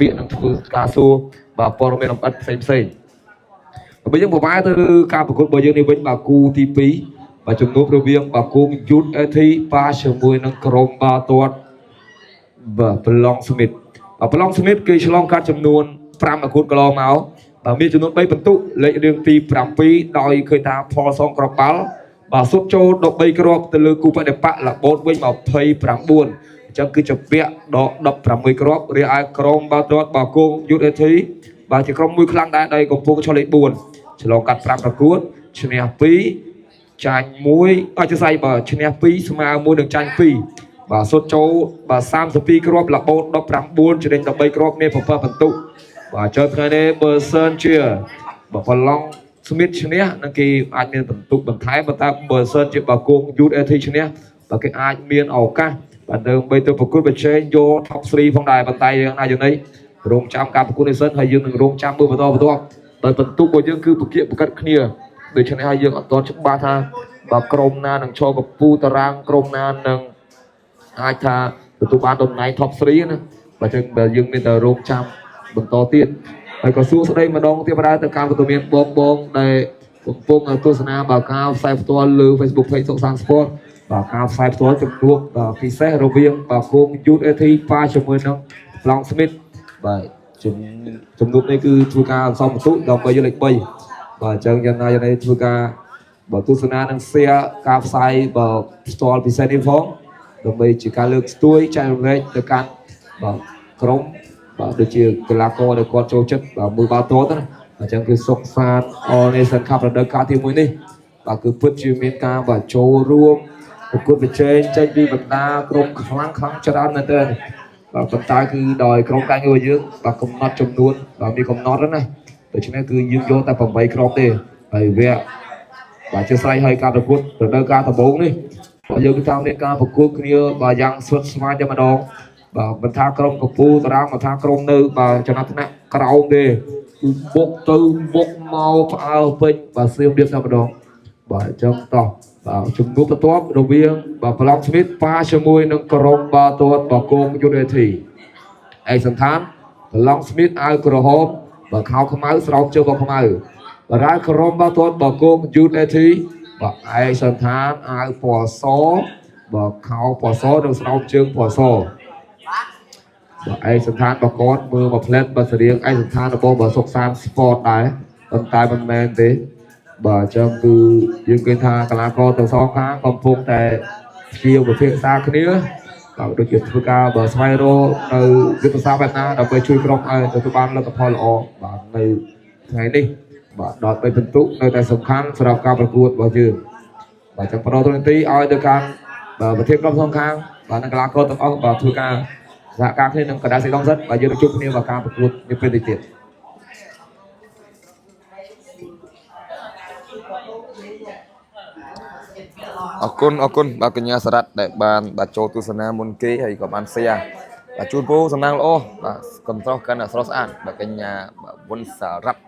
ពាក្យនឹងធ្វើការសួរបាទព័ត៌មានលម្អិតផ្សេងបើយើងប្រហែលទៅការប្រកួតរបស់យើងនេះវិញបាទគូទី2បាទជំនួបរវាងបាទគូយូតអេធីប៉ាជាមួយនឹងក្រុមបាល់ទាត់បាទប្រឡងស្មិតប្រឡងស្មិតគេឆ្លងកាត់ចំនួន5ប្រកួតកន្លងមកបាទមានចំនួន3បន្ទុកលេខរៀងទី7ដោយឃើញថាផលសងគ្រាប់បាល់បាទសុទ្ធចូល13គ្រាប់ទៅលើគូបដិបកលបូតវិញ29អញ្ចឹងគឺជាពាក់ដក16គ្រាប់រីឯក្រុមបាល់ទាត់បាទគងយូតអេធីបាទជាក្រុមមួយខ្លាំងដែរដែលកំពុងឈរលេខ4ឆ្លងកាត់5ប្រកួតឈ្នះ2ចាញ់1អត់ចស័យបាទឈ្នះ2ស្មើ1និងចាញ់2បាទសុទ្ធចូលបាទ32គ្រាប់លបូត19ច្រេញ13គ្រាប់មាន7បន្ទុកបាទចូលថ្ងៃនេះបើសិនជាបាទប្រឡងស្មិតឈ្នះនឹងគេអាចមានបន្ទុកបន្ថែមប៉ុន្តែបើសិនជាបាទគងយូតអេធីឈ្នះបាទគេអាចមានឱកាសបាទដើម្បីទៅប្រកួតប្រជែងយក top 3ផងដែរប៉ុន្តែយើងណាយើងនេះរងចាំការប្រកួតនេះសិនហើយយើងនឹងរងចាំមើលបន្តដោយបន្ទុករបស់យើងគឺប្រកៀកប្រកាត់គ្នាដូច្នេះហើយយើងអត់ទាន់ច្បាស់ថាបាទក្រុមណានឹងឈរកពូតារាងក្រុមណានឹងអាចថាទទួលបានតំណែង top 3ណាបើចឹងបើយើងមានតែរងចាំបន្តទៀតហើយក៏សួស្ដីម្ដងទៀតបណ្ដាទៅការទទួលមានបងដែលកំពុងទស្សនាបាទការផ្សាយផ្ទាល់លើ Facebook Page សុខសាន្ត Sport បាទការផ្សាយផ្ទាល់ជំនួបពិសេសរវាងបាទគងយូតអេធីប៉ាជាមួយនឹងប្លង់ស្មិតបាទជំនួបនេះគឺធ្វើការអន្សំបន្ទុកដើម្បីយកលេខ3បាទអញ្ចឹងយ៉ាងណាយ៉ាងនេះធ្វើការបាទទស្សនានិង share ការផ្សាយបាទផ្ទាល់ពិសេសនេះផងដើម្បីជាការលើកស្ទួយចែករំលែកទៅកាន់បាទក្រុមបាទដូចជាកីឡាករដែលគាត់ចូលចិត្តបាទមើលបាល់ទាត់ណាអញ្ចឹងគឺសុខសាន្ត All Nation Cup រដូវកាលទី1នេះបាទគឺពិតជាមានការបាទចូលរួមប្រកួតប្រជែងចេញពីបណ្ដាក្រុមខ្លាំងច្រើនមែនទែនបាទប៉ុន្តែគឺដោយក្រុមការងាររបស់យើងបាទកំណត់ចំនួនបាទមានកំណត់ណាដូច្នេះគឺយើងយកតែ8គ្រាប់ទេហើយវគ្គបាទជាស្រ័យឲ្យការប្រកួតរដូវកាលដំបូងនេះបាទយើងគឺតាមមានការប្រកួតគ្នាបាទយ៉ាងស្វិតស្វាញតែម្ដងបាទមិនថាក្រុមកពូតារាងមិនថាក្រុមនៅបាទចំណាត់ថ្នាក់ក្រោមទេគឺបុកទៅបុកមកផ្អើលពេញបាទសៀមរៀបតែម្ដងបាទអញ្ចឹងតោះបាទជំនួបបន្ទាប់រវាងបាទប្លង់ស្មិតប៉ាជាមួយនឹងក្រុមបាល់ទាត់បាទគងយូតអេធីឯកសន្តានប្លង់ស្មិតអាវក្រហមបាទខោខ្មៅស្រោមជើងបោះខ្មៅបាទហើយក្រុមបាល់ទាត់បាទគងយូតអេធីបាទឯកសន្តានអាវពណ៌សបាទខោពណ៌សនិងស្រោមជើងពណ៌សបាទឯកសន្តានរបស់គាត់មើលមកផ្លែតបាទស្រៀងឯកសន្តានរបស់បាទសុកសាន Sport ដែរប៉ុន្តែមិនមែនទេបាទអញ្ចឹងគឺយើងឃើញថាកីឡាករទាំងសងខាងកំពុងតែព្យាយាមពិភាក្សាគ្នាបាទដូចជាធ្វើការបើស្វែងរកនៅយុទ្ធសាស្ត្របែបណាដើម្បីជួយក្រុមឲ្យទទួលបានលទ្ធផលល្អបាទនៅថ្ងៃនេះបាទដល់3ពិន្ទុនៅតែសំខាន់សម្រាប់ការប្រកួតរបស់យើងបាទចឹងបន្តទូនាទីឲ្យទៅកាន់បាទប្រធានក្រុមសងខាងបាទនិងកីឡាករទាំងអស់បាទធ្វើការសហការគ្នានឹងកណ្ដាលសេឡុងសិនបាទយើងនឹងជួបគ្នាvàoការប្រកួតនាពេលទៀតអរគុណបាទកញ្ញាសារ៉ាត់ដែលបានបាទចូលទស្សនាមុនគេហើយក៏បាន share បាទជូនពរសំណាងល្អបាទកំត្រោះកាន់តែស្រស់ស្អាតបាទកញ្ញាវុនសារ៉ាត់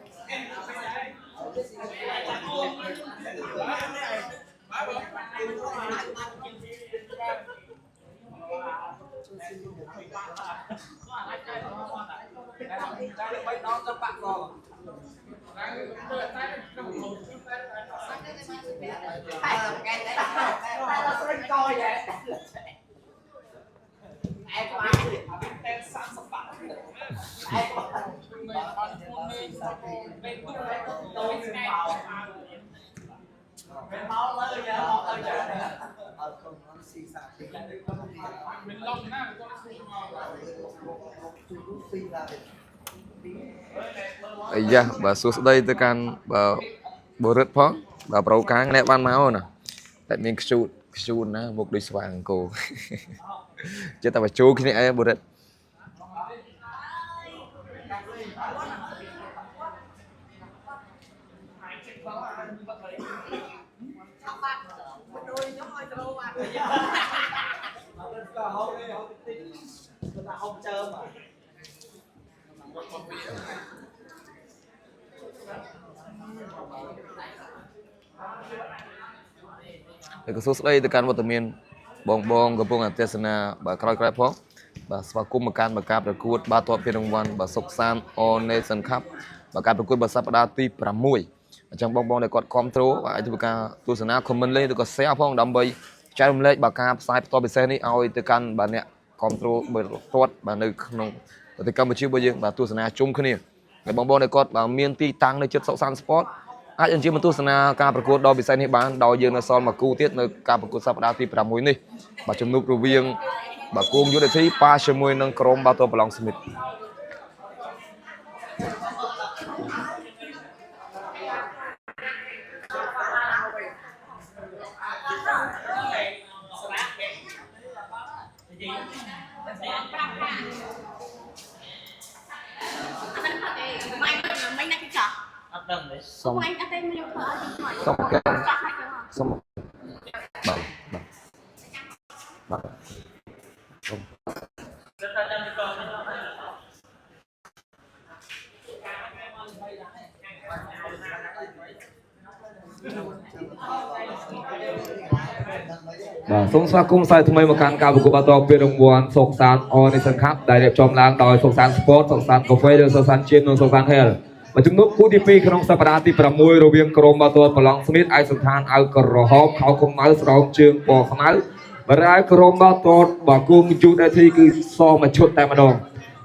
អាយ៉ាបាទសួស្ដីទៅកាន់បាទបរិទ្ធផងបាទប្រូកាងអ្នកបានមកណាតែមានខ្ជូនណាមុខដូចស្វាអង្គរចិត្តតែបញ្ចូលគ្នាអីបរិទ្ធហើយក៏សួស្ដីទៅកាន់វត្តមានបងកំពុងទស្សនាបាទក្រោយផង bà sắp cung một can bà cạp được cút ba tuột phiên đồng văn bà sốc san o nation cup bà cạp được cút bà sắp đa ti pra mùi trong bong bong này còn control và ai bà tu sna comment lên được xe phong đâm bay trái đồng lệ bà cạp sai to bị xe này ao từ can bà nè control bởi tuột bà nơi không từ Campuchia bây giờ bà tu sna chung cái này cái bong bong này còn bà miền ti tăng nơi chất sốc san sport ai anh chị mà tu sna caประกวด đo bị xe này bán đo dương là son mà cu tiết nơi caประกวดsắp đa ti pra mùi này bà chấm nút riêng bà cung vô để thấy ba mươi mùi nâng crom ba tô ballon smith xong xong cái xong bảo bảo không Sông Sa Cung sai thay một can cao của bà to về đồng nguồn sông san on nation cup đại đẹp chom lang đòi sông san sport sông san cà phê sông san chim sông san hell và chúng nút cú đi phi trongสัปดาห์ที่6រវាងក្រុមបាល់ទាត់ប្រឡងស្មីតឯកសណ្ឋានអៅក្រហមខោកំៅស្រោមជើងពណ៌ខ្មៅបរាយក្រុមបាល់ទាត់បាគូមជូដេធីគឺសមកឈុតតែម្ដង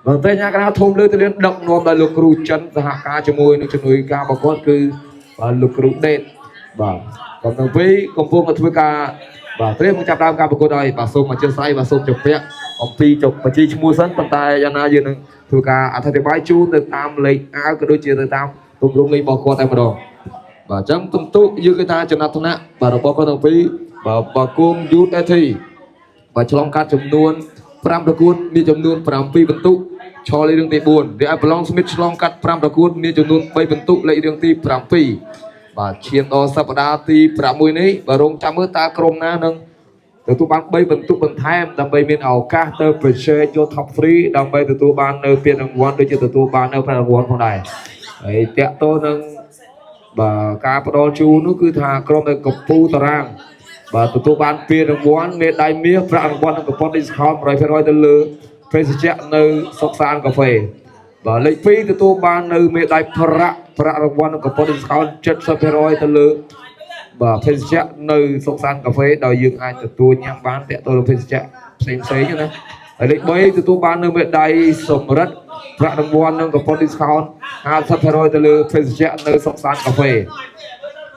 បន្តែញ៉ាកណាធំលើទៅលៀនដឹកនាំដោយលោកគ្រូចិនសហការជាមួយនឹងជំនួយការប្រកួតគឺលោកគ្រូដេតបាទកំពុងពីកំពុងធ្វើការបាទត្រៀមចាប់ដើមការប្រកួតហើយបាទសូមអញ្ជើញស្រីបាទសូមជម្រាបអំពីចុះបញ្ជីឈ្មោះសិនប៉ុន្តែយ៉ាងណាយើងនឹងធ្វើការអធិប្បាយជូនទៅតាមលេខអាវក៏ដូចជាទៅតាមទម្រង់លេខរបស់គាត់តែម្ដងបាទអញ្ចឹងពិន្ទុយើងគេថាចំណាត់ថ្នាក់បាទរបស់គាត់ទាំងពីរបាទបាគូមយូតអេធីបាទឆ្លងកាត់ចំនួន5ប្រកួតមានចំនួន7ពិន្ទុឈរលេខរឿងទី4រីឯប្រឡងស្មីតឆ្លងកាត់5ប្រកួតមានចំនួន3ពិន្ទុលេខរឿងទី7បាទឈានដល់សប្តាហ៍ទី6នេះបាទរងចាំមើលតើក្រុមណានឹងទទួលបាន3ពិន្ទុបន្ថែមដើម្បីមានឱកាសទៅប្រជែងយក top 3ដើម្បីទទួលបាននៅពានរង្វាន់ដូចជាទទួលបាននៅប្រាក់រង្វាន់ផងដែរហើយតាក់ទងនឹងបាទការផ្ដល់ជូននោះគឺថាក្រុមនៅកំពូលតារាងបាទទទួលបានពានរង្វាន់មេដាយមាសប្រាក់រង្វាន់និងកំប៉ុង discount 100% ទៅលើភេសជ្ជៈនៅសុកសានកាហ្វេបាទលេខ2ទទួលបាននៅមេដាយប្រាក់រង្វាន់និងកំប៉ុង discount 70% ទៅលើបាទភេសជ្ជៈនៅសុកសានកាហ្វេដោយយើងអាចទទួលញ៉ាំបានតាក់ទងនឹងភេសជ្ជៈផ្សេងណាហើយលេខ3ទទួលបាននៅមេដាយសម្រិទ្ធប្រាក់រង្វាន់និងកំប៉ុង discount 50% ទៅលើភេសជ្ជៈនៅសុកសានកាហ្វេ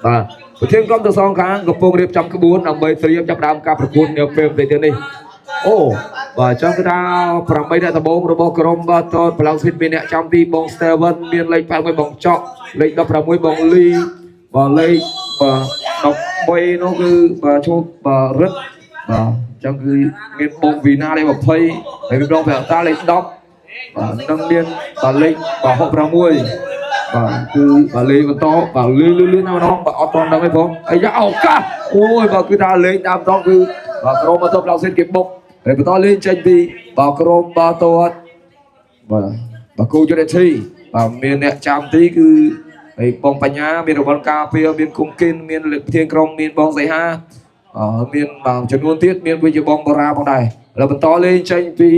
បាទប្រធានក្រុមទាំងសងខាងកំពុងរៀបចំក្បួនដើម្បីត្រៀមចាប់ដើមការប្រកួតនៅពេលបន្តិចទៀតនេះអូបាទចាំគឺថា8អ្នកដំបូងរបស់ក្រុមបាទតប្រឡងស្វីតមានអ្នកចាំទីបង Steven មានលេខ8បងចော့លេខ16បងលីបាទលេខ13នោះគឺបាទឈប់បាទរឹតបាទចឹងគឺមានបងវីណាលេខ20ហើយមានបងប្រាក់តាលេខ10បាទនឹងមានបាទលេខ66បាទគឺបាទលេខបន្តបាទលឿនណាស់ម្ដងបាទអត់តដឹងទេបងអាយ៉ាឱកាសអូយបាទគឺថាលេខតាមតគឺបាទក្រុមបាល់ទាត់ប្រឡងស្វីតគេបុកហើយបន្តលេងចេញពីបាទក្រុមបាល់ទាត់បាទគូយូរ៉េធីបាទមានអ្នកចាំទីគឺហើយបងបញ្ញាមានរង្វាន់ការពារមានគុំគិនមានលេខផ្ទៀងក្រុមមានបងសីហាមានបាទចំនួនទៀតមានវិជាបងបូរ៉ាផងដែរហើយបន្តលេងចេញពី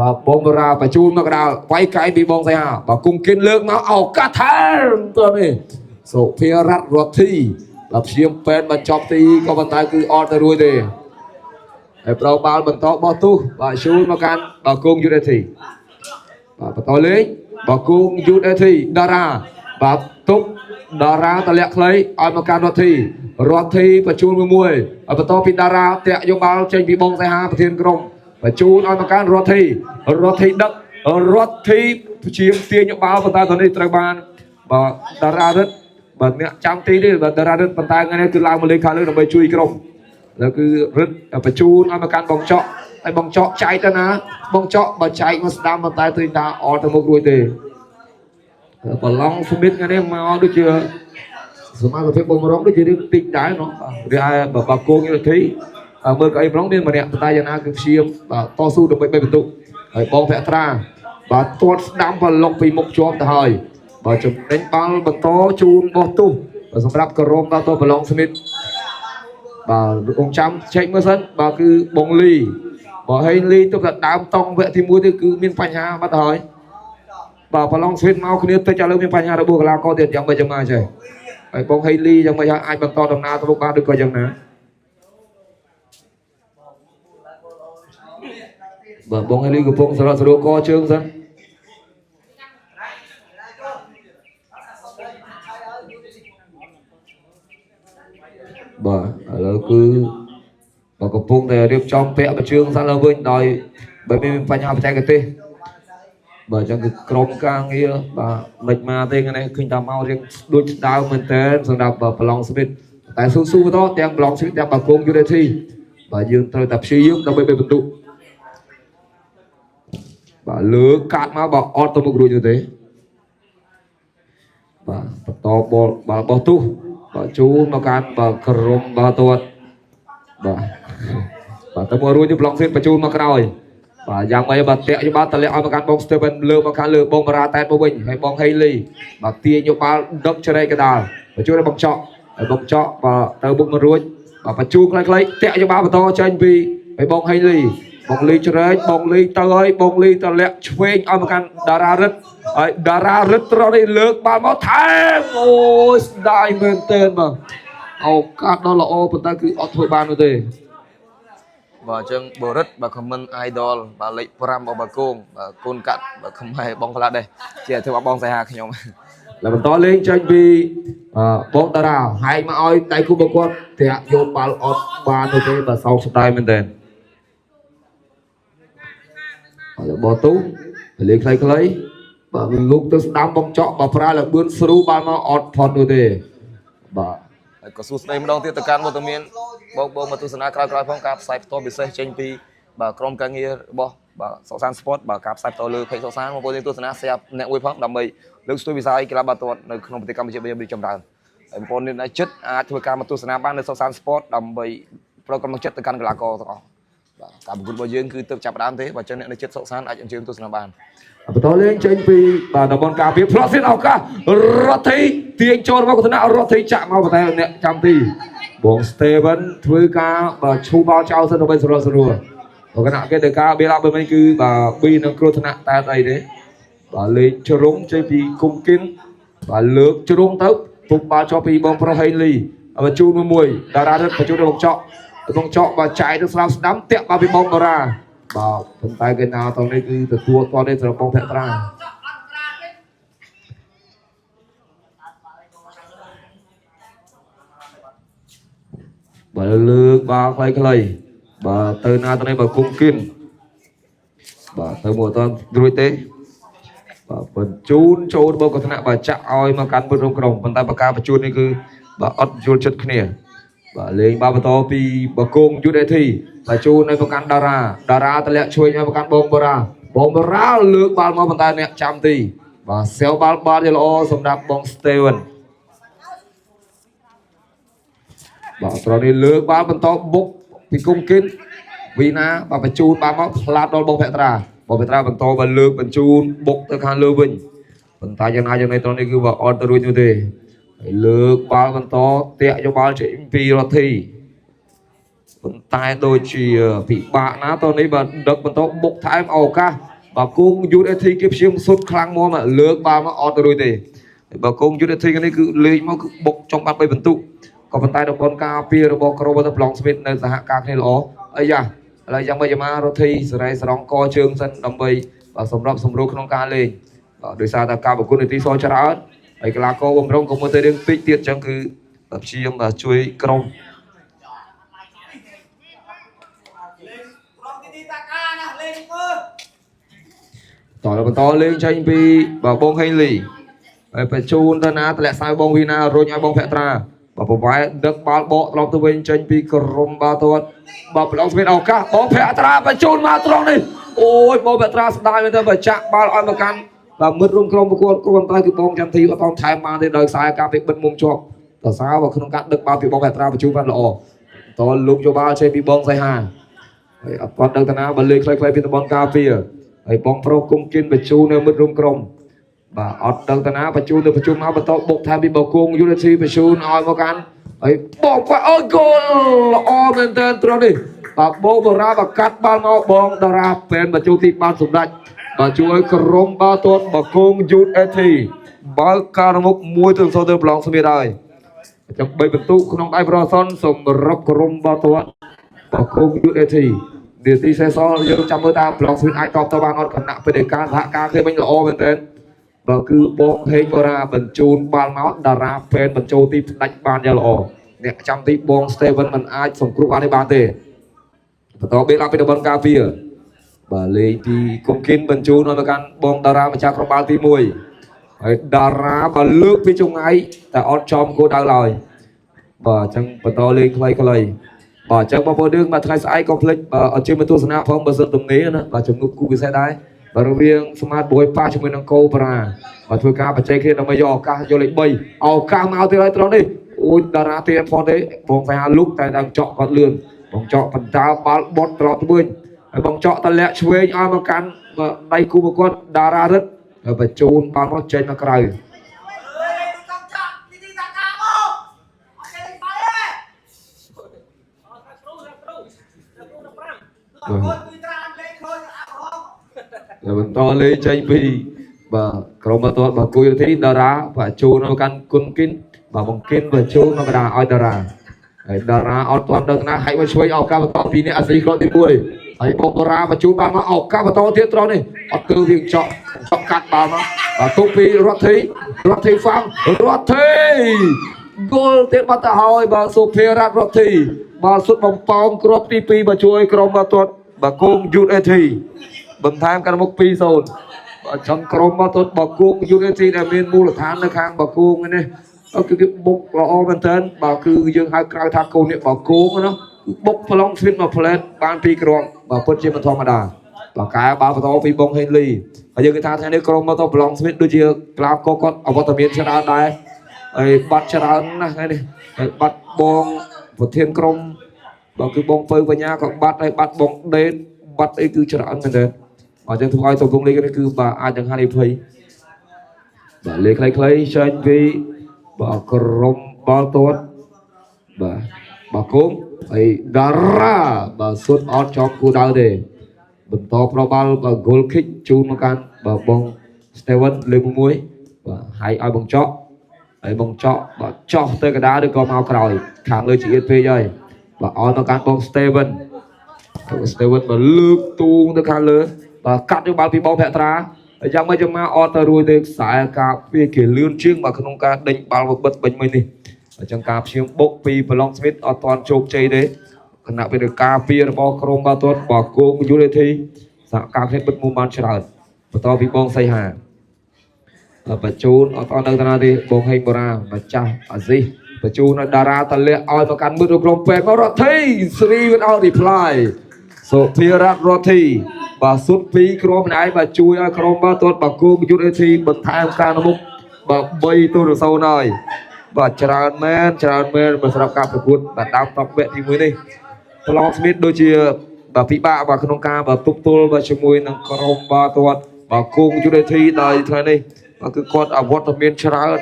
បាទបងបូរ៉ាបញ្ជូនមកកដាលវាយកែពីបងសីហាបាទគុំគិនលើកមកឱកាសថែមតើនេះសុភារតរដ្ឋីបាទព្យាមពេនបញ្ចប់ទីក៏ប៉ុន្តែគឺអត់ទៅរួចទេហើយប្រោបាល់បន្តបោះទុះបាទជូនមកកាន់បាទគងយូរ៉េធីបាទបន្តលេងបាទគងយូរ៉េធីតារាបាទទុកតារាតលាក់ខ្លីឲ្យមកកាន់រដ្ឋីបញ្ជូនមួយបន្តពីតារាតាក់យកបាល់ចេញពីបងសៃហាប្រធានក្រុមបញ្ជូនឲ្យមកកាន់រដ្ឋីដឹករដ្ឋីជាទាញយកបាល់ប៉ុន្តែតនេះត្រូវបានបាទតារារិទ្ធបាទអ្នកចាំទីនេះបាទតារារិទ្ធប៉ុន្តែថ្ងៃនេះគឺឡើងមកលេងខាងលើដើម្បីជួយក្រុមแล้วគឺរិទ្ធបញ្ជូនឲ្យមកកាន់បងចော့ហើយបងចော့ចែកទៅណាបងចော့បើចែកមកស្ដាំប៉ុន្តែឃើញថាអត់ទៅមុខរួចទេប្រឡងស្មីតថ្ងៃនេះមកដូចជាសមាជិកបងរងដូចជារឿងតិចដែរណោះរីឯបើគោងយុទ្ធធីមើលកៅអីប្រងមានម្នាក់តែយ៉ាងណាគឺព្យាបាទតស៊ូដើម្បី3បន្ទុកហើយបងភក្ត្រាបាទទាត់ស្ដាំប្រឡងពីមុខជាប់ទៅហើយបាទចំណេញបាល់បន្តជូនបោះទុះសម្រាប់ក្រុមដល់ទៅប្រឡងស្មីតបាទរងចាំឆែកមើលសិនបាទគឺបងលី bỏ hay ly tức là đám tông vậy thì mua thì cứ miên phanh ha bắt hỏi bảo bà long xuyên mau kia tôi trả lời miên phanh ha đã buộc là có tiền chẳng bây giờ mà trời phải bông hay ly chẳng bây giờ ai bằng to đồng nào tôi lúc ba được coi chẳng nào bảo bông hay ly của bông sau đó co trương dân bảo là cứ bảo của bông này điệp trong vẽ và trương sang là vinh đòi bởi vì mình phải nhau phải chạy cái tê bởi trong cái crom càng kia và mệt mà tên cái này khi ta mau riêng đôi đau mình tên xong đạp vào lòng smith tại số số đó đang lòng smith đang bảo công vô đây thi và dương tôi tập suy yếu đang bên tụ và lứa cạn mà bảo auto một như thế và to bỏ tu và chú nó can và crom và tuột và tôi mua như lòng smith và chú mà rồi và yang mấy bát tẹo như bát tẹo ao mà can bong Steven lừa mà can lừa bong ra tay bong bình hay bong Haley và tia như ba đốc chơi đây cái đà và chú đây bong chọ và tờ bong mà ruồi và chú lấy tẹo như ba và to cho anh vì hay bong Haley bong ly chơi đây bong ly tới bong ly tờ lẹ chuyên ao mà can đà rứt rồi đi lừa ba máu thang ôi đại men tên mà cát đó là ô người ta cứ thôi ban rồi thế và chân bờ rất và comment idol và lệ pram và bà côn và côn cặn và không hay bong là đây chỉ là theo bong dài hà khi nhau là mình to lên cho anh vì bóng ta đào hay mà oi tay khu vực quân thì vô bao ọt ba nơi thế và sau style mình tên là bò tú lên lấy và mình lúc tôi đám bóng chọ và fra là bươn sưu ba nó ọt phòn nơi thế và có số đây đầu tiên từ can một tầm miền bong mà tu sanh cài phong cáp sai to bị sai trên pi và crom càng nghe bo và sọ san sport và cáp sai to lư khai sọ san một bộ tu sanh xe nẹt quay phong đầm bầy lực tôi bị sai cái là ba tuần nơi không thể cầm bây giờ bị chậm đàn em con nên đã chết thôi cam tu sanh ban nơi sọ san sport đầm bầy pro còn chết từ can là co và cả một bao nhiêu cứ tập chậm đám thế và cho nên nó chết sọ san ai chậm chừng tu sanh ban to lên cho anh vì và đồng bọn cà phê plus nào cả rót thấy tiếng cho nó có thể nào rót thấy chạm vào tay nè chạm tì bóng Steven thuê ca và chu bao trao sân bên rồi và cái nào cái đề ca bela bên cứ và bi nó cơ thân ta đây đấy và lên cho rúng chơi vì cung kín và lướt cho rúng tốc phục bao cho vì bóng pro Haley và chu mùi đà ra đất và chu đồng chọn và chạy được sao đắm tiệm vào bị bóng ra và phần tay cái nào tao đây cứ từ tua to đây rồi bóng thẹn ra và lướt ba clay và từ na tao đây và cung kín và từ mùa toàn đuôi tế và phần chôn bao có thể và chạm oi mà cắn bên trong cổng phần tay và ca và chôn đây cứ và ớt chôn chất kia và lên ba to pi và cung chút đây thì và chôn đây và cắn đà ra ta lẹ chui nhau và cắn bóng ra lướt ba mà phần tay nè chạm tì và xéo ba thì lo xong đạp bóng Steven và rồi đi lướt ba phần to bốc thì cung kín vì na và phải chun ba móc lát đôi bóng Petra phần to và lướt phần chun bốc tới khăn lơ bình phần tay cho này tôi đi cứ vào on tôi như thế lướt ba phần to tẹo cho ba chỉ pi rồi thì phần tay đôi chỉ bị bạn á tôi đi và đập phần to bốc thái màu ca và cung du để thi kiếp xiêm sốt khăn mua mà lướt ba mà on tôi thì và cung du để thi cái này cứ lấy máu cứ bốc trong bát bay phần tụ còn phần tay đồng con ca pia rồi bọc robot tập lòng smith nơi hạ ca này lỗ ấy da làยังไม่จะมาเราที่สไลด์สรองคอเชิงสันดำไปvàสำหรับสมรู้ขนมการเลยโดยสารการบุคคลในที่โซชาร์ดไอ้กลาโกบำรุงของมันเรื่องปิดเตียนจังคือแบบเชียมแบบช่วยกรมต่อแล้วมันต่อเล่นใช้ปีแบบบงให้ลีไปจูนตนาแต่ละสายบงวีนาโรยไอ้บงแพตราvà bộ vai được bao bộ lòng từ bên trên pi crom ba tuần và lòng bên ao cá bóng Petra và chôn ma trong này ôi bóng Petra đai bên đây và chạm bao ăn một căn và mượt rung crom của con tay cứ bóng chân thi và bóng thái mang đến đời sai cá bị bật mồm cho tại sao và không cắt được bao bị bóng Petra và chú văn lọ to lúc cho ba trên pi bóng sai hà còn đằng nào bật lên play bên bóng cà phê bóng pro cung kín và chú nơi mượt rung crom và ở đằng tây nam và chun máu và to bột tham bị bầu cung UDC và chun oi một can bóng qua ôi goal o bên tên tròn đi bà bố bà ra bà cắt ba ngõ bong đà ra phèn bà chú thị ban sủng đạch bà chú ơi crom ba tuần bà cung dút ê thì bà ca nó mốc muối thường sâu tương lòng sơ đời trong bảy bình tụ không ai bro son sùng rốc crom ba tuần bà cung dút ê thì điều tí xe so dương trăm mươi ta lòng sơ ai tọp tao ba ngọn còn nặng phải để ca hạ ca khi bánh lỗ bên tên và cứ bong hên bà ra bình chun ba máu đà ra phèn bình châu tí đánh ban nhà lỗ nè trăm tí bong Steven mình ai sùng cúp ăn đi ban tề tao biết làm cái đồ cà phê bà lấy thì cũng kiến bần chú nó kan bong đà ra mà cha có bao tí mùi đà ra bà lướt phía trong ấy tại on chom cô đau lời bà chẳng bà to lên clay bà chẳng bao đương mà thay sai complex ở trên bên tôi sana phong bà sơn tầm ní nữa bà chồng ngục cụ xe đái bà riêng smart boy pa trong bên năng cô bà thôi ca bà chạy kia nó mới do ca cho lấy bay ao ca mau thì lại đi ôi đà ra tiền phong đấy bong phải lúc tại đang chọn con lươn bong chọn phần ta bát bót trọt bươn bong chọn ta lẹ chuối ai mà can đây khu một con đà ra rất và chôn ba nó trên nó cày rồi mình to lấy chơi vì và kalau mà to bà cùi thấy đà ra và chôn nó can quân kín và bong kín và chôn nó đà oi đà ra oi toàn đơn na hãy mà chuối ao cao to tí này asli con tí bùi hãy bong ra và chôn ba nó ao cao và to thiết to này từ việc chọn cắt ba nó và tốt vì rót thi phang rót thi goal tiếp bắt ta hỏi bà Sophia rót thi bà xuất bóng phong crop tp bà chui crom bà tuột bà cung dút thi bấm tham cả một pi zone bà trong crom bà tuột bà cung dút thi là miền mu là tham nơi khang bà cung này cái bốc là o bên tên bà cứ dương hai cái thang cô này bà cung nó bốc phong phim mà plan ban pi crom bà phân chia một thong mà đà bà cái bà to pi bông Henley bây giờ cái thang này crom mà to long smith đôi chia cloud con ở bottom miền sẽ ra đây bắt sẽ ra này bắt bông một thiên crom bà cứ bông phơi vào nhà còn bắt đây bắt bông đến bắt ấy cứ trở ăn mình đấy ở trên thuộc ai tổng công lý cái cứ bà ai chẳng hay phơi bà lấy clay trên vì bà crom bao tốt bà cũng ấy đá ra bà xuất out cho cô đau để bấm to probal và goal kick chun makan và bong Steven lên muối và hai ai bong chọ ấy bong chọ và chọ tới cái đá được có mau còi kháng lời chị EP rồi và ai makan bong Steven và lướt tung tới kháng lớn và cắt được bao bị bong vẹt ra chẳng mấy trong mà auto đuôi tới xài cà phê kiểu lươn chiêng mà không ca đánh bao một bật bệnh mình đi ở trong cà phê bốc pi Long Smith ở toàn chụp chơi đấyขณะเป็นกาเปียบอกกรมบาตัวบอกโกงอยู่ในที่สังการให้เป็นมุมมันฉลาดต่อพี่บองใส่หาปัจจุบันตอนนั้นตอนนั้นบองให้โบราณปัจจัยอะไรปัจจุบันดาราตะเลียเอาประกันมือกรมแปลก็รถที่สรีเป็นเอาดิพลายโซเฟียรัตรถที่บาสุดปีกรมไหนบาจุยกรมบาตัวบอกโกงอยู่ในที่บนทางการมุกบาใบตัวโซนอยบาจราแมนบาสำหรับการประกวดบาดาวตอกเบะที่มือนี่Long Smith đôi chia bà phi bạ bà không ca bà túc tô bà chồng mùi năng crom bà tuột bà cung chú đề thi đời thế này bà cứ con ở vót tập miên chả hơn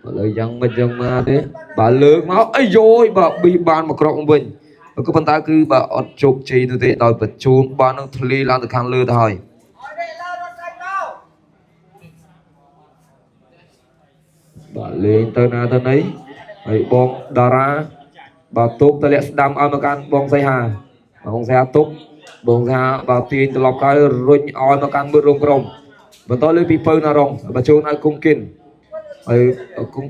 bà lời dân mà thế bà lớn máu ấy rồi bà bị bàn mà crom bình bà cứ phân ta cứ bà ọt chụp chi như thế đòi bật chôn bà năng thli lan từ khang lơ thôi bà lên tên nào tên ấy ấy bong đà ra bà tốt ta lẽ đam ao makan bong say hà bong say tốt bong say bà tin từ lọc cái run ao makan bự rong rong bà to lên people na rong bà chôn ai cung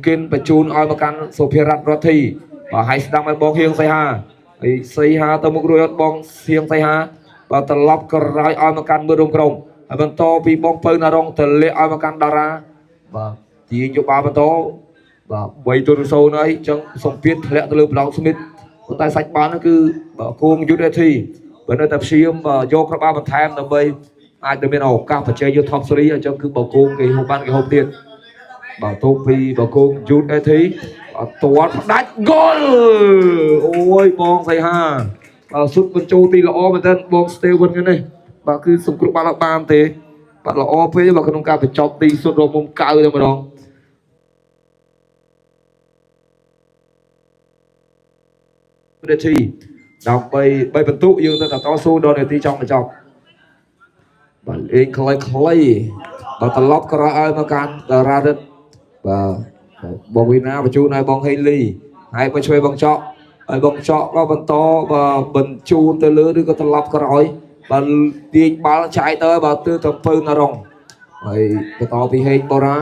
kinh bà chôn ao makan Sophia Rat thi bà hay đam ai bong hieng say hà tao một đôi bong hieng say hà bà từ lọc cái rai ao makan bự rong rong bà to pi bong people na rong từ lẽ ao makan dara bà chỉ cho bà to và quay tôi sâu này trong sông piết lẹ tôi lượm Long Smith con tay sạch bán nó cứ bảo cung dút thi bữa nay tập xiêm và vô các ba bàn tham là bây ai từ bên ổ cao phải chơi vô top series ở trong cứ bảo cung cái hôm ban cái hôm tiền bảo tô phi bảo cung dút thi toán đánh goal ôi bong say ha bảo sút bên châu ti là o bên tên bong Steven cái này bảo cứ súng cục ba là ba thế bảo là o phê bảo không cao phải chọc ti sút rồi mông cao rồi mà đó នាទីដើម្បី3បន្ទុកយើងទៅតស៊ូដល់នាទីចុងបញ្ចប់បាទលេងខ្លីបាទត្រឡប់ក្រោយឲ្យមកកាន់តារារិទ្ធបាទបងវីណាបញ្ជូនឲ្យបងហេលីហើយមកជួយបងចော့ហើយបងចော့ក៏បន្តបាទបញ្ជូនទៅលើឬក៏ត្រឡប់ក្រោយបាទទាញបាល់ចាយទៅបាទទើទៅពៅណារងហើយបន្តពីហេងបូរ៉ា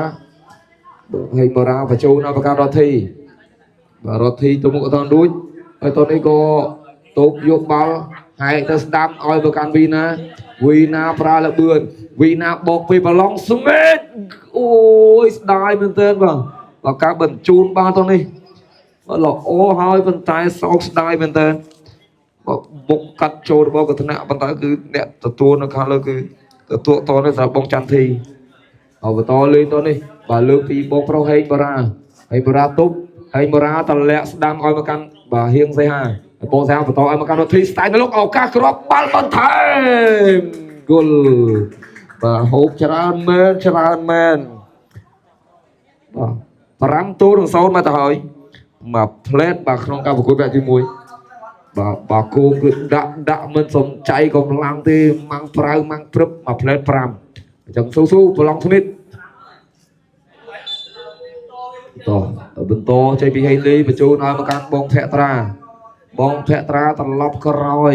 បញ្ជូនឲ្យមកកាន់រដ្ឋីបាទរដ្ឋីទៅមុខអត់ទាន់រួចហើយតនេះក៏តូបយកបាល់ហើយទៅស្ដាប់ឲ្យមកកាន់វីណាប្រើលបឿនវីណាបោកពីប្រឡងស្មេតអូយស្ដាយមែនទែនបាទការបញ្ជូនបាល់តនេះល្អហើយប៉ុន្តែសោកស្ដាយមែនទែនបុកកាត់ចូលរបស់កឋិនៈប៉ុន្តែគឺអ្នកទទួលនៅខាងលើគឺទទួលតនេះសម្រាប់បងចន្ទធីបន្តលេងតនេះបាទលើកពីបងប្រុសហេងបូរ៉ាទប់ហេងបូរ៉ាតលាក់ស្ដាំឲ្យមកកាន់បាទហៀងសីហាបងសីហាបន្តឲ្យមកកាន់រដ្ឋីស្ទាយនៅលោកឱកាសគ្រាប់បាល់បន្ថែមគល់បាទហូបច្រើនមែនបាទ5-0មកទៅហើយមកផ្លែតបាទក្នុងការប្រកួតវគ្គទី1បាទគោមគឺដាក់មិនសំចៃកម្លាំងទេម៉ាំងប្រៅម៉ាំងព្រឹបមកផ្លែត5អញ្ចឹងស៊ូប្រឡងស្មិតបន្តចេញពីហេលីបញ្ជូនឲ្យមកកាន់បងភក្ត្រាត្រឡប់ក្រោយ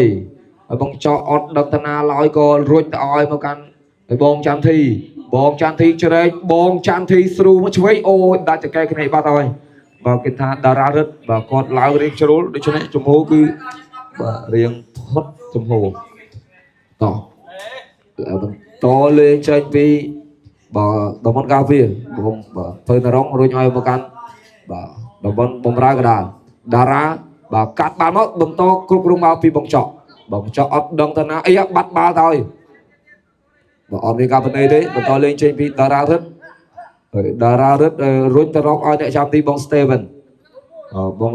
ហើយបងចော့អត់ដឹកតាណាឡើយក៏រួចទៅឲ្យមកកាន់ឲ្យបងចន្ទធីជ្រែកបងចន្ទធីស្រូមកឆ្វេងអូយដាច់ចកែគ្នាបាត់ហើយបាទគេថាតារារិទ្ធបាទគាត់ឡើងរៀងជ្រុលដូច្នេះចំហគឺបាទរៀងផុតចំហបន្តលេងចេញពីបាទតំបន់កាវីបងបាទធ្វើនរងរួចឲ្យមកកាន់បាទតំបន់បំរើកដាលតារាបាទកាត់បាល់មកបន្តគ្រប់គ្រងមកពីបងចော့អត់ដឹងតាណាអីបាត់បាល់ទៅហើយបាទអត់មានការបណ្ដេញទេបន្តលេងចេញពីតារារិទ្ធរុញទៅរកឲ្យអ្នកចាំទីបង Steven ក៏បា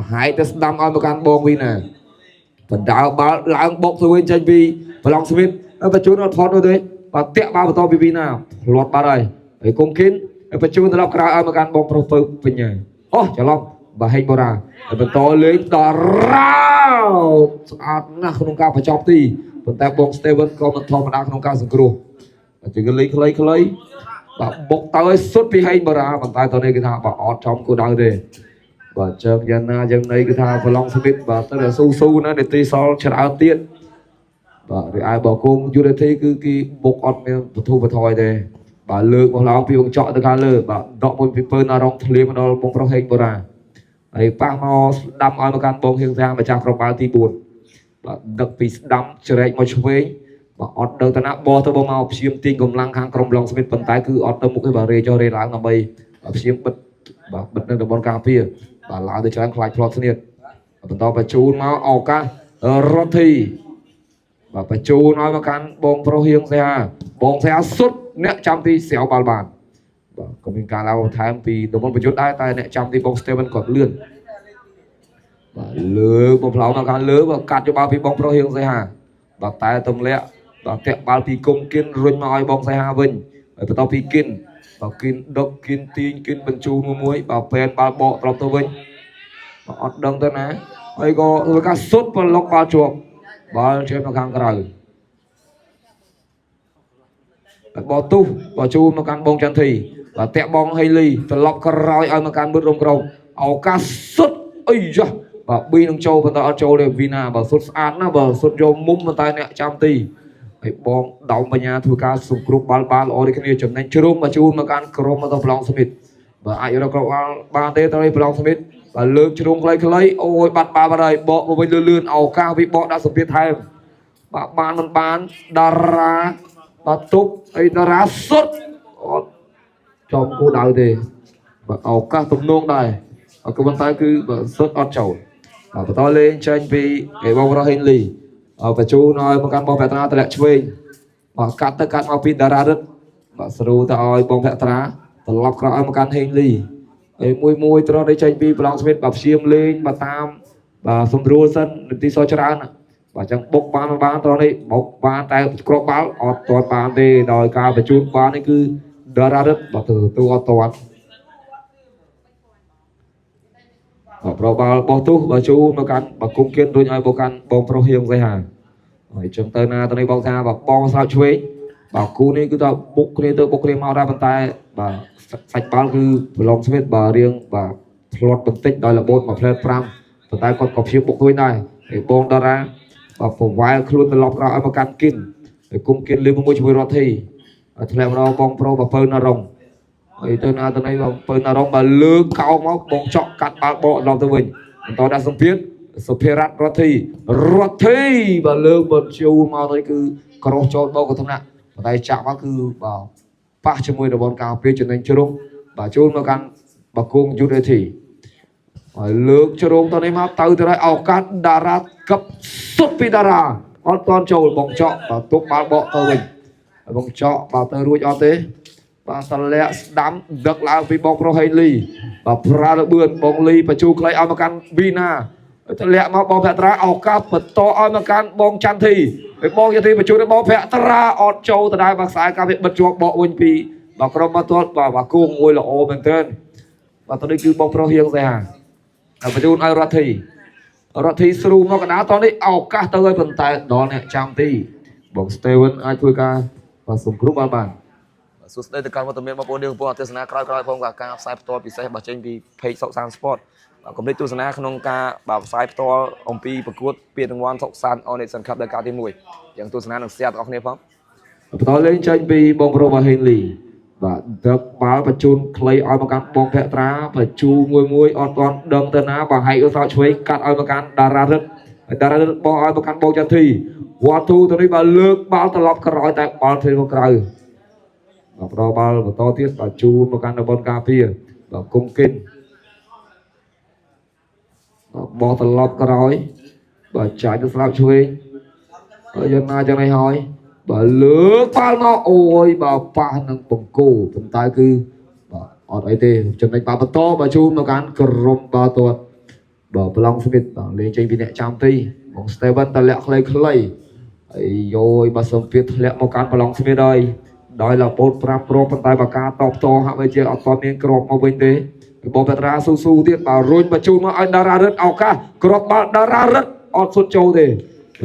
ទហើយទៅស្ដាំឲ្យមកកាន់បងវីណាបណ្ដាបាល់ឡើងបុកទៅវិញចេញពីប្រឡងស្មីតបញ្ជូនអត់ផុតនោះទេបាទតាក់បាល់បន្តពីវីណាលាត់បាត់ហើយគុំគិនបញ្ជូនត្រឡប់ក្រោយឲ្យមកកាន់បងប្រុសពៅបញ្ញាអូច្រឡំបាទហេងបូរ៉ាបន្តលេងតារាស្អាតណាស់ក្នុងការបញ្ចប់ទីប៉ុន្តែបង Steven ក៏មិនធម្មតាក្នុងការសង្គ្រោះជាកលេងខ្លីបាទបុកទៅឲ្យសុទ្ធពីហេងបូរ៉ាប៉ុន្តែតនេះគេថាបាទអត់ចំគោលដៅទេបាទចឹងយ៉ាងណាយ៉ាងណីគឺថាប្រឡងស្មីតបាទទៅស៊ូណានាទីសល់ច្រើនទៀតបាទរីឯបើគងយុទ្ធនាទីគឺគេបុកអត់មានបទុបថយទេបាទលើកមកឡើងពីវងចော့ទៅខាងលើបាទដកមួយពីពើណារងធ្លាមកដល់បងប្រុសហេងបូរ៉ាហើយប៉ះមកស្ដាំឲ្យមកកាន់បងហៀងសាម្ចាស់ក្រុមបាល់ទី4បាទដឹកពីស្ដាំជ្រែកមកឆ្វេងបាទអត់ដឹងតាណាបោះទៅបងមកព្យាមទាញកម្លាំងខាងក្រុមឡុងស្មីតប៉ុន្តែគឺអត់ទៅមុខទេបាទរេចុះរេឡើងដើម្បីព្យាមបិទនៅតំបន់ការពារបាទឡើងទៅច្រើនខ្លាចផ្លត់ស្នៀតបន្តបញ្ជូនមកឱកាសរដ្ឋីបាទបញ្ជូនឲ្យមកកាន់បងប្រុសហៀងសីហាសុទ្ធអ្នកចាំទីស្រាវបាល់បានបាទក៏មានការឡើងបន្ថែមពីតំបន់ប្រយុទ្ធដែរតែអ្នកចាំទីបង Steven គាត់លឿនបាទលើបំផ្លោមកខាងលើបាទកាត់យកបាល់ពីបងប្រុសហៀងសីហាបាទតែទម្លាក់បាទតាក់បាល់ពីគុំគិនរុញមកឲ្យបងសីហាវិញហើយបន្តពីគិនបាទគិនដុកគិនទាញគិនបញ្ជូនមួយបាទពេនបាល់បកត្រឡប់ទៅវិញបាទអត់ដឹងទៅណាហើយក៏ធ្វើការសុទ្ធប្រឡុកបាល់ជាប់បាល់ជើងនៅខាងក្រៅបោះទុះបោះជូនមកកាន់បងចន្ទធីបាទតាក់បងហេលីត្រឡប់ក្រោយឲ្យមកកាន់មុតរំក្រមឱកាសសុទ្ធអីយ៉ាបាទប៊ីនឹងចូលប៉ុន្តែអត់ចូលទេវីណាបាទសុទ្ធស្អាតណាស់បាទសុទ្ធយកមុំប៉ុន្តែអ្នកចាំទីហើយបងដោមបញ្ញាធ្វើការសង្គ្រោះបាល់ល្អដូចគ្នាចំណេញជ្រុំមកជូនមកកាន់ក្រុមមកទៅប្រឡងស្មីតបាទអាចរកក្រុមបានទេទៅប្រឡងស្មីតបាទលើកជ្រុំខ្លីអូយបាត់បាល់បាត់ហើយបកមកវិញលឿនឱកាសវិបកដាក់សម្ពាធថែមបាទបានមិនបានតារាបាទទប់ហើយតារាសុទ្ធអត់ចំគោលដៅទេបាទឱកាសទំនងដែរក៏ប៉ុន្តែគឺបើសុទ្ធអត់ចូលបាទបន្តលេងចេញពីឯបងរ៉ូហេនលីបញ្ជូនឲ្យមកកាន់បងភក្ត្រាតម្លាក់ឆ្វេងបាទកាត់មកពីតារារិទ្ធបាទស្រូទៅឲ្យបងភក្ត្រាត្រឡប់ក្រោយឲ្យមកកាន់ហេងលីហើយមួយត្រង់នេះចេញពីប្រឡងស្មីតបាទព្យាមលេងបាទតាមបាទសម្រួលសិននាទីសល់ច្រើនបាទចឹងបុកបានត្រង់នេះបុកបានតែគ្រាប់បាល់អត់ទាត់បានទេដោយការបញ្ជូនបាននេះគឺតារារិទ្ធបាទទទួលអត់ទាត់ ប្របាល់បោះទុះបើជូនមកកាន់បើគុំគៀនរួចឲ្យមកកាន់បងប្រុសហៀងសៃហាហើយចឹងទៅណាទៅនេះបងថាបើបងស្រាវឆ្វេងបើគូនេះគឺថាបុកគ្នាទៅបុកគ្នាមកដែរប៉ុន្តែបាទសាច់បាល់គឺប្រឡងស្មីតបើរៀងបាទផ្្លាត់បន្តិចដោយរបូតមួយផ្លែត5ប៉ុន្តែគាត់ក៏ព្យាបបុកវិញដែរហើយបងតារាបើប្រវែលខ្លួនត្រឡប់ក្រោយឲ្យមកកាន់គិនហើយគុំគិនលឿនមួយជាមួយរត់ធីធ្លាក់មកបងប្រុសបើពៅណារងហើយទៅណាទៅនេះបងពៅណារងបើលើកកោមកបងចော့កាត់បាល់បកដល់ទៅវិញបន្តដាក់សម្ពាធសុភារ័តរត់ធីបើលើកមកជូរមកទៅគឺក្រោះចូលបោកកថ្នាក់ប៉ុន្តែចាក់មកគឺបាទប៉ះជាមួយរបងការពារចំណេញជ្រុងបាទជូនមកកាន់បាគងយុទ្ធធីហើយលើកជ្រុងទៅនេះមកទៅទៅឲ្យឱកាសតារាកឹបសុទ្ធពីតារាអត់ទាន់ចូលបងចော့បាទទុកបាល់បកទៅវិញហើយបងចော့បាទទៅរួចអត់ទេបាទតលាក់ស្ដាំដឹកឡើងពីបងប្រុសហេងលីបាទប្រាលបឿនបងលីបញ្ជូខ្លីឲ្យមកកាន់វីណាតលាក់មកបងភក្ត្រាឱកាសបន្តឲ្យមកកាន់បងចន្ទធីហើយបងចន្ទធីបញ្ជូទៅបងភក្ត្រាអត់ចូលទៅដែរបាទខ្សែការវាបិទជាប់បកវិញពីបាទក្រុមមកទាត់បាទគូមួយល្អមែនទែនបាទទៅនេះគឺបងប្រុសហៀងសៃហាហើយបញ្ជូនឲ្យរដ្ឋធីស្រូមកកណ្ដាលតនេះឱកាសទៅឲ្យប៉ុន្តែដល់អ្នកចាំទីបង Steven អាចធ្វើការបាទសង្គ្រោះបានសួស្តីទៅកាន់វត្តមានបងប្អូនយើងពងទស្សនាក្រោយផងក៏ការផ្សាយផ្ទាល់ពិសេសរបស់ចេញពី page សុកសាន Sport កុំភ្លេចទស្សនាក្នុងការបាទផ្សាយផ្ទាល់អំពីប្រកួតពានរង្វាន់សុកសាន Nation Cup ដល់កាលទី1យ៉ាងទស្សនានឹង share ទាំងអស់គ្នាផងបន្តលេងចេញពីបងប្រុសរបស់ហេងលីបាទដឹកបាល់បញ្ជូនខ្លីឲ្យមកកាន់បងភក្ត្រាបញ្ជូមួយអត់ទាន់ដឹងទៅណាបើហែកទៅឆ្វេងកាត់ឲ្យមកកាន់តារារិទ្ធបោះឲ្យមកកាន់បងចន្ទធីវ៉ាទូទៅនេះបើលើកបាល់ត្រឡប់ក្រោយតែបាល់ធ្វើមកក្រៅបាទប្របាល់បន្តទៀតបញ្ជូនមកកាន់តំបន់ការពារបាទគុំគិនបោះត្រឡប់ក្រោយបាទចាយទៅស្លាប់ឆ្វេងហើយយ៉ាងណាចឹងនេះហើយបើលើកបាល់មកអូយបើប៉ះនឹងបង្គោលប៉ុន្តែគឺបាទអត់អីទេចំណេញបាល់បន្តបើជូនមកកាន់ក្រុមបាល់ទាត់បាទប្លង់ស្មីតបាទលេងចេញពីអ្នកចាំទីបង Steven តលាក់ខ្លីហើយយោយបើសំភារធ្លាក់មកកាន់ប្លង់ស្មីតហើយដោយលពោតប្រាប់ព្រមប៉ុន្តែបើការតបតហាក់បីជាអត់ទាន់មានក្របមកវិញទេបងពេត្រាស៊ូទៀតបើរុញបញ្ជូនមកឲ្យតារារិទ្ធឱកាសក្របបាល់តារារិទ្ធអត់សុទ្ធចូលទេ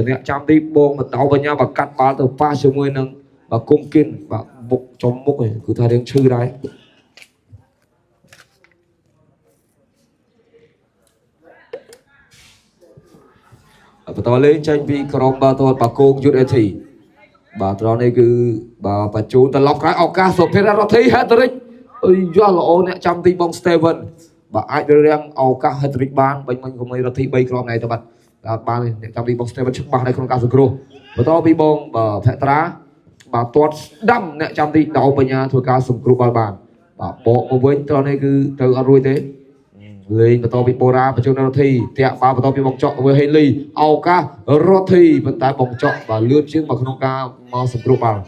អ្នកចាំទីបងបន្តបញ្ញាបើកាត់បាល់ទៅប៉ះជាមួយនឹងបើគុំគិនបាទមុខចំមុខគឺថារៀងឈឺដែរបន្តលេងចេញពីក្រុមបាល់ទាត់បាគងយុទ្ធអេធីបាទត្រង់នេះគឺបាទបញ្ជូនត្រឡប់ក្រោយឱកាសសុភាររដ្ឋី hat-trick អើយយ៉ាល្អអ្នកចាំទីបង Steven បាទអាចរាំងឱកាស hat-trick បានបាញ់មិញគុំរដ្ឋី3គ្រាប់ណែទៅបាទបានអ្នកចាំទីបង Steven ច្បាស់នៅក្នុងការសង្គ្រោះបន្តពីបងភក្ត្រាបាទទាត់ស្ដាំអ្នកចាំទីដោបញ្ញាធ្វើការសង្គ្រោះបាល់បានបាទបកមកវិញត្រង់នេះគឺទៅអត់រួចទេលេងបន្តពីបូរ៉ាបញ្ជូនរដ្ឋីតាក់បាល់បន្តពីបងចော့ធ្វើហេលីឱកាសរដ្ឋីប៉ុន្តែបងចော့បាទលឿនជាងមកក្នុងការមកសង្គ្រោះបាល់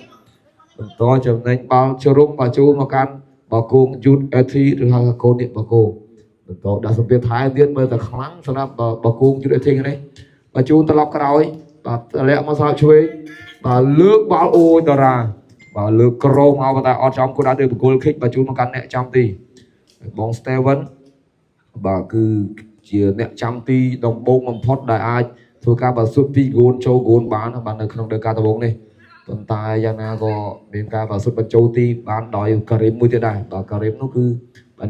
បន្តចំណេញបាល់ជ្រុំបញ្ជូនមកកាន់បាគងយុទ្ធអេធីឬហៅកូននេះបាគងបន្តដាក់សម្ពាធថែទៀតមើលតែខ្លាំងសម្រាប់បាគងយុទ្ធអេធីនេះបញ្ជូនត្រឡប់ក្រោយបាទលាក់មកស្រាវឆ្វេងបាទលើកបាល់អូយតារាបាទលើកក្រោមមកប៉ុន្តែអត់ចំគូដាក់ទៅបង្គោលខិចបញ្ជូនមកកាន់អ្នកចាំទីបង Steven បាទគឺជាអ្នកចាំទីដំបូងបំផុតដែលអាចធ្វើការបើសុទ្ធពីគូនចូលគូនបាននៅក្នុងដើមការដំបូងនេះប៉ុន្តែយ៉ាងណាក៏មានការបើសុទ្ធបញ្ចូលទីបានដោយការីមមួយទៀតដែរបាទការីមនោះគឺ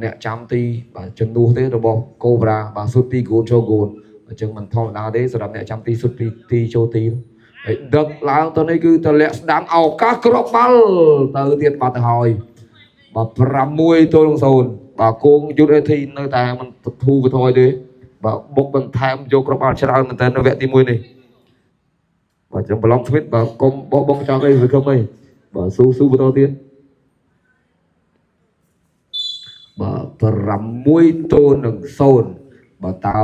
អ្នកចាំទីបាទជំនួសទេរបស់កូប្រាបាទសុទ្ធពីគូនចូលគូនអញ្ចឹងមិនធម្មតាទេសម្រាប់អ្នកចាំទីសុទ្ធពីទីចូលទីហើយដឹកឡើងទៅនេះគឺតលាក់ស្ដាំឱកាសគ្រាប់បាល់ទៅទៀតបាត់ទៅហើយបាទ6-0បាទគងយុទ្ធអេធីនៅតែមិនធូរបន្ថយទេបាទបុកបន្ថែមយកគ្រាប់បាល់ច្រើនមែនតើនៅវគ្គទី1នេះបាទចឹងប្លង់ស្មីតបាទកុំបោះបង់ចោលអីវាគំអីបាទស៊ូបន្តទៀតបាទ6-0បាទតើ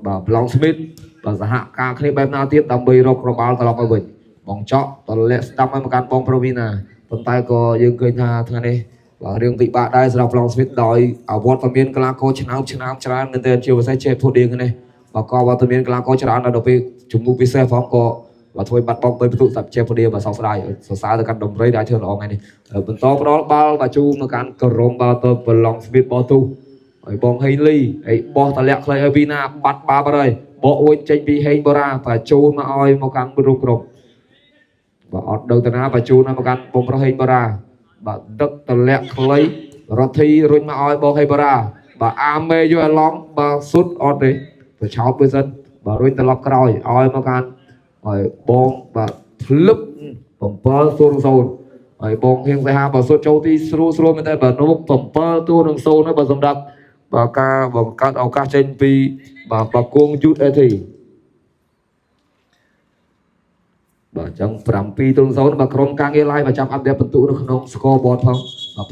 បាទប្លង់ស្មីតបាទសហការគ្នាបែបណាទៀតដើម្បីរកគ្រាប់បាល់ត្រឡប់មកវិញបងចော့តលាក់ស្ដាំឲ្យមកកាន់បងប្រូវីណាប៉ុន្តែក៏យើងឃើញថាថ្ងៃនេះបាទរឿងពិបាកដែរសម្រាប់ប្លង់ស្មីតដោយអវត្តក៏មានកីឡាករឆ្នាំច្រើនមែនទែនជាពិសេសចេះភូឌៀងនេះបាទក៏វត្តមានកីឡាករច្រើនដល់ពេលជំនួសពិសេសផងក៏បាទធ្វើបាត់បង់ទៅបន្ទុកតែចេះភូឌៀងបាទសោកស្ដាយសរសើរទៅកាន់ដំរីដែលធ្វើល្អថ្ងៃនេះបន្តផ្ដល់បាល់បាទជូនមកកាន់ក្រុមបាល់ទៅប្លង់ស្មីតបោះទូ ហើយបងហេងលីហើយបោះតលាក់ខ្លីឲ្យវីណាបាត់បាបហើយបកអួយចេញពីហេងបូរ៉ាបញ្ជូនមកឲ្យមកកាន់រូបក្រុមបាទអត់ដឹងតាណាបញ្ជូនមកកាន់បងប្រុសហេងបូរ៉ាបាទដឹកតលាក់ខ្លីរដ្ឋីរុញមកឲ្យបងហេងបូរ៉ាបាទអាមេយកឲ្យឡងបាទសុទ្ធអត់ទេប្រឆោតមួយសិនបាទរុញត្រឡប់ក្រោយឲ្យមកកាន់ហើយបងបាទភ្លឹប7-0ហើយបងហៀងសៃហាបាទសុទ្ធចូលទីស្រួលមែនតើបាទនោះ7-0ហើយបាទសម្រាប់បាទការបង្កើតឱកាសចេញពីបាទបកគងយូតអេធីបាទចឹង7-0បាទក្រុមការងារឡាយបាទចាប់អាប់ដេតបន្ទុកនៅក្នុង scoreboard ផងបាទ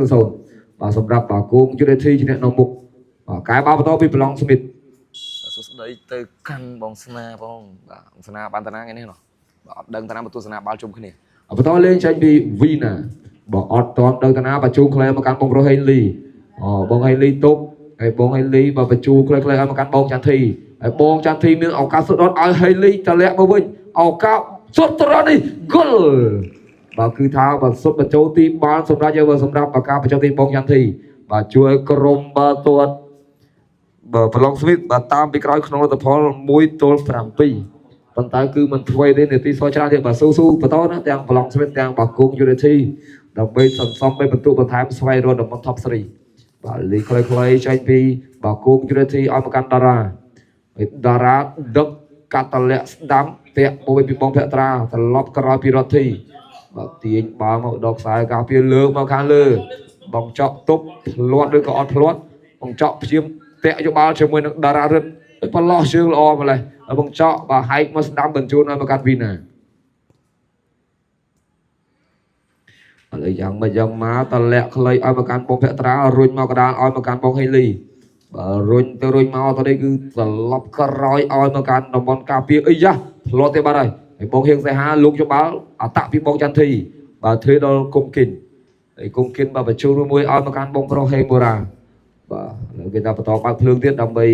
7-0បាទសម្រាប់បកគងយូតអេធីជាអ្នកនៅមុខបាទកែបាល់បន្តពីប្រឡងស្មីតសួស្ដីទៅកាន់បងស្នាផងបាទបងស្នាបានតាណាថ្ងៃនេះណោះបាទអត់ដឹងតាណាបន្ទស្សនាបាល់ជុំគ្នាបន្តលេងចេញពីវីណាបើអត់តន់ដឹងតាណាបញ្ជូក្លែមកកាន់បងប្រុសហេងលីបងហេងលីទុកហើយបងហេងលីបើបញ្ជូក្លែឲ្យមកកាន់បងចាន់ធីហើយបងចាន់ធីមានឱកាសសុទ្ធអត់ឲ្យហេងលីតម្លាក់មកវិញឱកាសសុទ្ធត្រង់នេះហ្គល់បាទគឺថាបើសុទ្ធបញ្ចូលទីបានសម្រាប់យើងសម្រាប់បកាបញ្ចូលទីបងចាន់ធីបាទជួយក្រុមបើទាត់បើប្រឡងស្វីតបាទតាមពីក្រោយក្នុងលទ្ធផល1-7ប៉ុន្តែគឺមិនធ្វើទេនាទីសល់ច្រើនទៀតបាទស៊ូបន្តណាទាំងប្រឡងស្វីតទាំងបាគងយូនីធីដើម្បីសន្សំបីបន្ទុកបន្ថែមស្វែងរកតំបន់ top 3បាទលីខ្លីៗចេញពីបាគងយូនីធីឲ្យមកកាន់តារាដឹកកាត់តលាក់ស្ដាំពាក់មួយពីបងភក្ត្រាត្រឡប់ក្រោយពីរដ្ឋីបាទទាញបាល់មកដកខ្សែការពារលើមកខាងលើបងចောက်ទប់ផ្លាត់ឬក៏អត់ផ្លាត់បងចောက်ព្យាមពាក់យកបាល់ជាមួយនឹងតារារឹតបលោះជើងល្អម្លេះហើយបងចောက်បាទហែកមកស្ដាំបញ្ជូនឲ្យមកកាន់វីណាឥឡូវយ៉ាងមកតលាក់ខ្លីឲ្យមកកាន់បងភក្ត្រារុញមកកដាលឲ្យមកកាន់បងហេលីបាទរុញមកតនេះគឺត្រឡប់ក្រោយឲ្យមកកាន់តំបន់ការពារអីយ៉ាផ្លាត់ទេបាត់ហើយបងហៀងសៃហាលោកយកបាល់អតាក់ពីបងចន្ទធីបាទធ្វើដល់គុំគិនហើយគុំគិនបាទបញ្ជូនមួយឲ្យមកកាន់បងប្រុសហេងបូរ៉ាបាទឥឡូវគេថាបន្តបើកភ្លើងទៀតដើម្បី